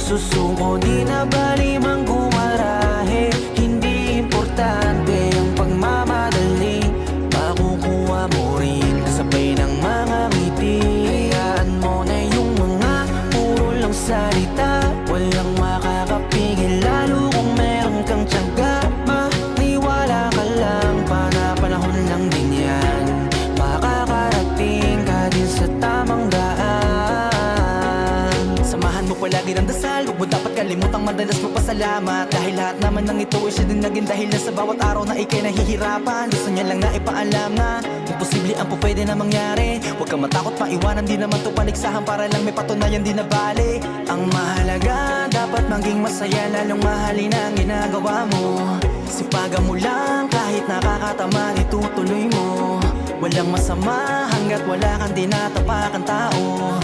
susuko, di na bali mang gumarahe. Hindi importante ang pagmamadali, makukuha mo rin kasabay ng mga ngiti. Hayaan mo na yung mga puro lang salita, walang makakapigil lalo kung meron kang tiyaga. Maniwala ka lang, panahon lang din yan, makakarating ka din sa tamang daan. Samahan mo palagi ng dasal, huwag mo dapat kalimutang madalas magpasalamat, dahil lahat naman ng ito ay siya din naging dahilan sa bawat araw na ikay nahihirapan. Gusto niya lang na ipaalam na imposible ang po pwede na mangyari. Huwag kang matakot, maiwanan di naman to paligsahan, para lang may patunayan di na bali. Ang mahalaga, dapat maging masaya, lalong mahalin ang ginagawa mo. Sipagan mo lang kahit nakakatamad, itutuloy mo. Walang masama hanggat wala kang tinatapakan tao.